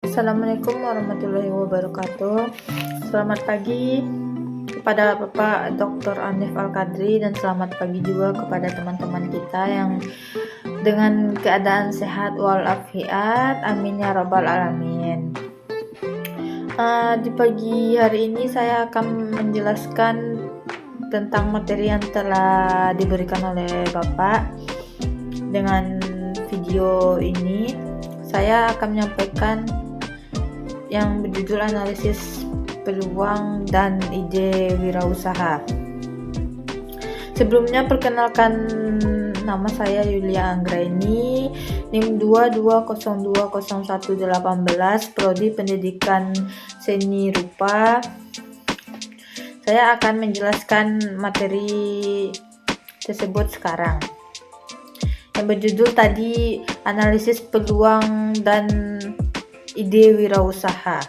Assalamualaikum warahmatullahi wabarakatuh. Selamat pagi kepada Bapak Dr. Anif Al-Kadri dan selamat pagi juga kepada teman-teman kita yang dengan keadaan sehat walafiat. Amin ya rabbal alamin. Di pagi hari ini saya akan menjelaskan tentang materi yang telah diberikan oleh Bapak. Dengan video ini saya akan menyampaikan yang berjudul analisis peluang dan ide wirausaha. Sebelumnya perkenalkan, nama saya Yulia Anggraini, NIM 22020118, Prodi Pendidikan Seni Rupa. Saya akan menjelaskan materi tersebut sekarang. Yang berjudul tadi analisis peluang dan ide wirausaha.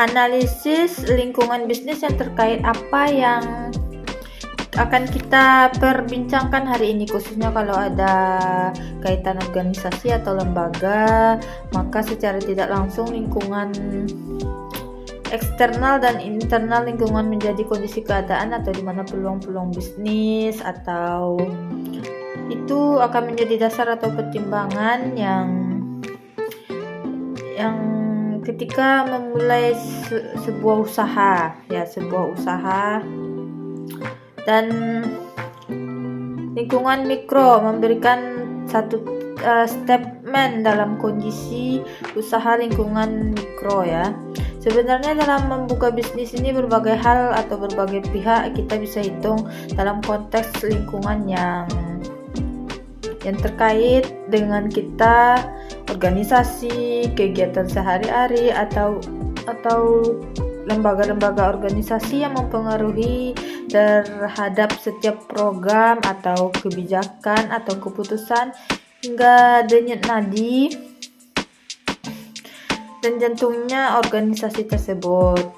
Analisis lingkungan bisnis yang terkait apa yang akan kita perbincangkan hari ini, khususnya kalau ada kaitan organisasi atau lembaga, maka secara tidak langsung lingkungan eksternal dan internal lingkungan menjadi kondisi keadaan atau di mana peluang-peluang bisnis atau itu akan menjadi dasar atau pertimbangan yang ketika memulai sebuah usaha, dan lingkungan mikro memberikan satu statement dalam kondisi usaha lingkungan mikro ya. Sebenarnya dalam membuka bisnis ini berbagai hal atau berbagai pihak kita bisa hitung dalam konteks lingkungan yang terkait dengan kita, organisasi, kegiatan sehari-hari atau lembaga-lembaga organisasi yang mempengaruhi terhadap setiap program atau kebijakan atau keputusan hingga denyut nadi dan jantungnya organisasi tersebut.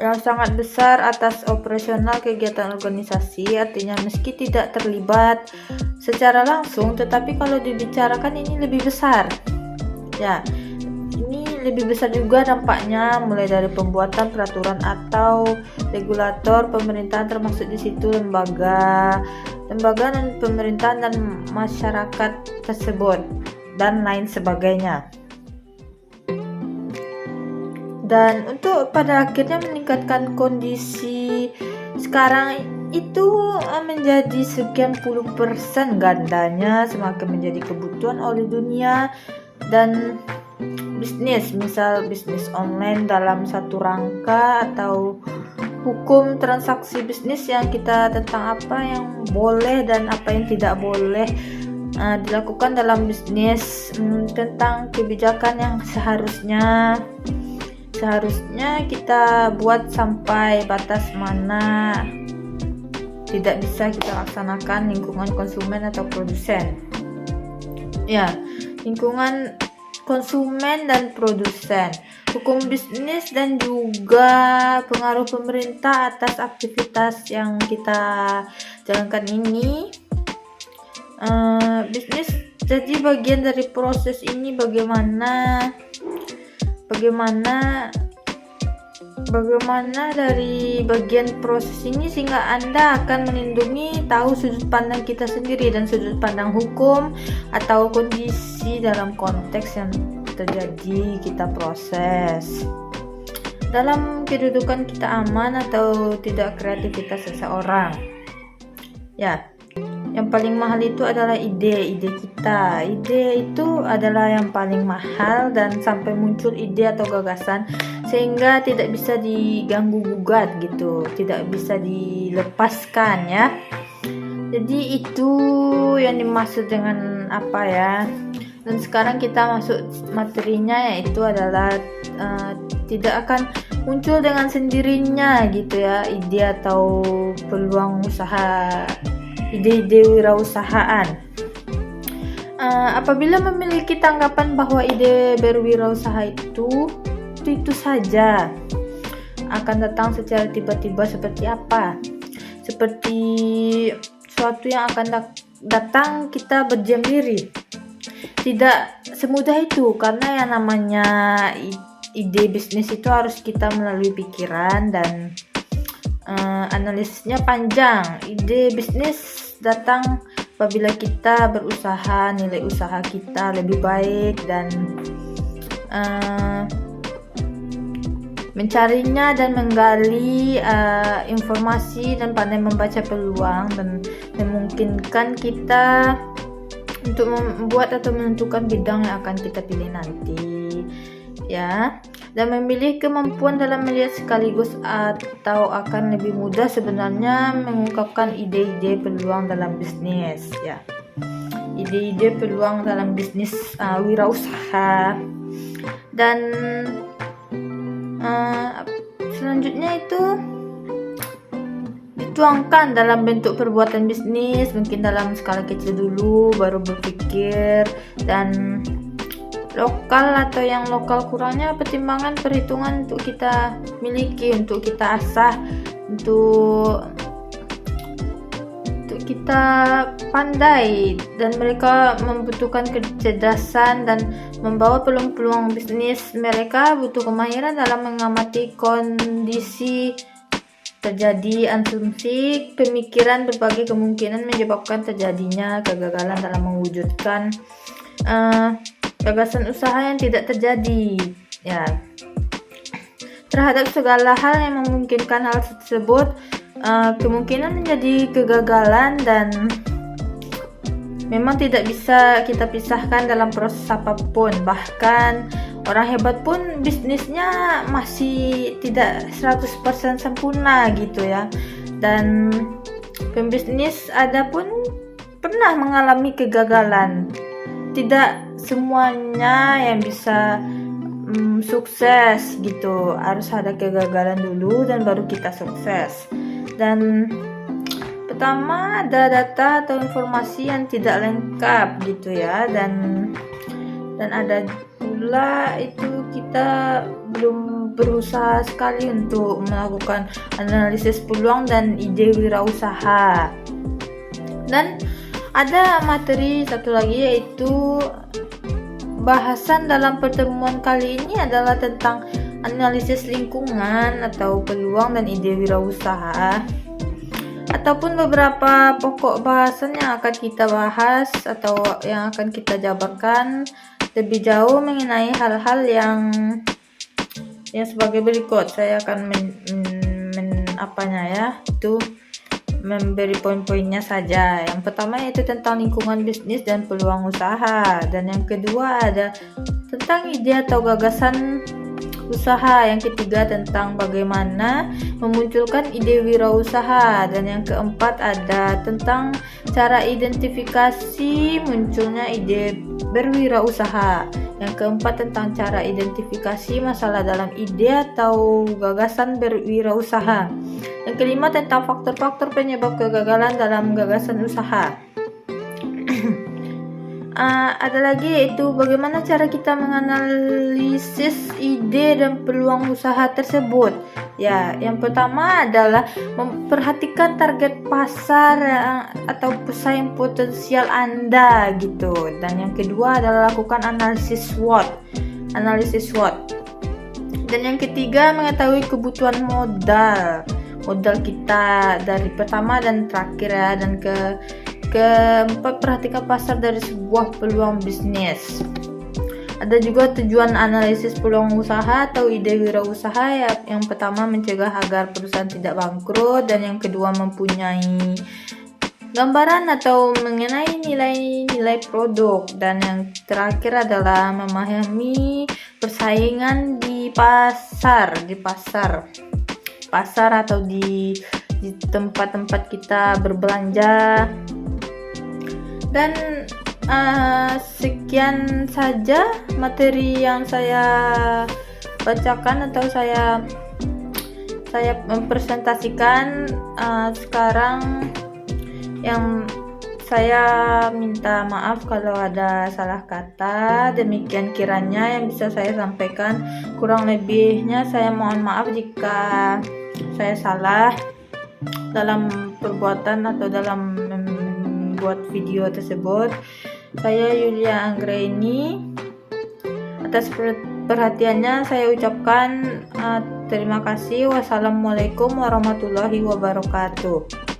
Yang sangat besar atas operasional kegiatan organisasi, artinya meski tidak terlibat secara langsung, tetapi kalau dibicarakan ini lebih besar ya, ini lebih besar juga dampaknya, mulai dari pembuatan peraturan atau regulator pemerintahan, termasuk di situ lembaga dan pemerintahan dan masyarakat tersebut dan lain sebagainya. Dan untuk pada akhirnya meningkatkan kondisi sekarang itu menjadi sekian puluh persen gandanya semakin menjadi kebutuhan oleh dunia dan bisnis, misal bisnis online dalam satu rangka atau hukum transaksi bisnis yang kita tentang apa yang boleh dan apa yang tidak boleh dilakukan dalam bisnis, tentang kebijakan yang seharusnya kita buat sampai batas mana tidak bisa kita laksanakan lingkungan konsumen atau produsen. Ya, lingkungan konsumen dan produsen, hukum bisnis dan juga pengaruh pemerintah atas aktivitas yang kita jalankan ini. Bisnis jadi bagian dari proses ini, bagaimana dari bagian proses ini sehingga Anda akan melindungi tahu sudut pandang kita sendiri dan sudut pandang hukum atau kondisi dalam konteks yang terjadi kita proses. Dalam kedudukan kita aman atau tidak kreativitas seseorang. Ya, yang paling mahal itu adalah ide kita. Ide itu adalah yang paling mahal dan sampai muncul ide atau gagasan sehingga tidak bisa diganggu gugat gitu, tidak bisa dilepaskan ya. Jadi itu yang dimaksud dengan apa ya. Dan sekarang kita masuk materinya, yaitu adalah tidak akan muncul dengan sendirinya gitu ya, ide atau peluang usaha, ide-ide wirausahaan. Apabila memiliki tanggapan bahwa ide berwirausaha itu saja akan datang secara tiba-tiba, seperti apa? Seperti suatu yang akan datang kita berdiam diri. tidak semudah itu, karena yang namanya ide bisnis itu harus kita melalui pikiran dan analisisnya panjang. Ide bisnis datang apabila kita berusaha, nilai usaha kita lebih baik dan mencarinya dan menggali informasi dan pandai membaca peluang dan memungkinkan kita untuk membuat atau menentukan bidang yang akan kita pilih nanti, ya. Dan memilih kemampuan dalam melihat sekaligus atau akan lebih mudah sebenarnya mengungkapkan ide-ide peluang dalam bisnis, ya. Ide-ide peluang dalam bisnis wirausaha. Dan selanjutnya itu dituangkan dalam bentuk perbuatan bisnis, mungkin dalam skala kecil dulu baru berpikir, dan lokal atau yang lokal kurangnya pertimbangan perhitungan untuk kita miliki, untuk kita asah, untuk kita pandai, dan mereka membutuhkan kecerdasan dan membawa peluang-peluang bisnis. Mereka butuh kemahiran dalam mengamati kondisi terjadi, asumsi, pemikiran berbagai kemungkinan menyebabkan terjadinya kegagalan dalam mewujudkan gagasan usaha yang tidak terjadi, ya. Terhadap segala hal yang memungkinkan hal tersebut, kemungkinan menjadi kegagalan dan memang tidak bisa kita pisahkan dalam proses apapun. Bahkan orang hebat pun bisnisnya masih tidak 100% sempurna gitu, ya. Dan pembisnis ada pun pernah mengalami kegagalan. Tidak semuanya yang bisa sukses gitu. Harus ada kegagalan dulu dan baru kita sukses. Dan pertama ada data atau informasi yang tidak lengkap gitu, ya. Dan ada pula itu kita belum berusaha sekali untuk melakukan analisis peluang dan ide wirausaha. Dan ada materi satu lagi, yaitu bahasan dalam pertemuan kali ini adalah tentang analisis lingkungan atau peluang dan ide wirausaha, ataupun beberapa pokok bahasan yang akan kita bahas atau yang akan kita jabarkan lebih jauh mengenai hal-hal yang sebagai berikut. Saya akan memberi poin-poinnya saja. Yang pertama yaitu tentang lingkungan bisnis dan peluang usaha, dan yang kedua ada tentang ide atau gagasan usaha, yang ketiga tentang bagaimana memunculkan ide wirausaha, dan yang keempat ada tentang cara identifikasi munculnya ide berwirausaha, yang keempat tentang cara identifikasi masalah dalam ide atau gagasan berwirausaha, yang kelima tentang faktor-faktor penyebab kegagalan dalam gagasan usaha. Ada lagi yaitu bagaimana cara kita menganalisis ide dan peluang usaha tersebut. Ya, yang pertama adalah memperhatikan target pasar atau pesaing potensial Anda gitu. Dan yang kedua adalah lakukan analisis SWOT. Dan yang ketiga mengetahui kebutuhan modal kita dari pertama dan terakhir, ya. Dan keempat, perhatikan pasar dari sebuah peluang bisnis. Ada juga tujuan analisis peluang usaha atau ide wirausaha, ya. Yang pertama mencegah agar perusahaan tidak bangkrut, dan yang kedua mempunyai gambaran atau mengenai nilai-nilai produk, dan yang terakhir adalah memahami persaingan di pasar atau di tempat-tempat kita berbelanja. Dan sekian saja materi yang saya bacakan atau saya mempresentasikan sekarang. Yang saya minta maaf kalau ada salah kata. Demikian kiranya yang bisa saya sampaikan. Kurang lebihnya saya mohon maaf jika saya salah dalam perbuatan atau dalam membuat video tersebut. Saya Yulia Anggraini. Atas perhatiannya saya ucapkan terima kasih. Wassalamualaikum warahmatullahi wabarakatuh.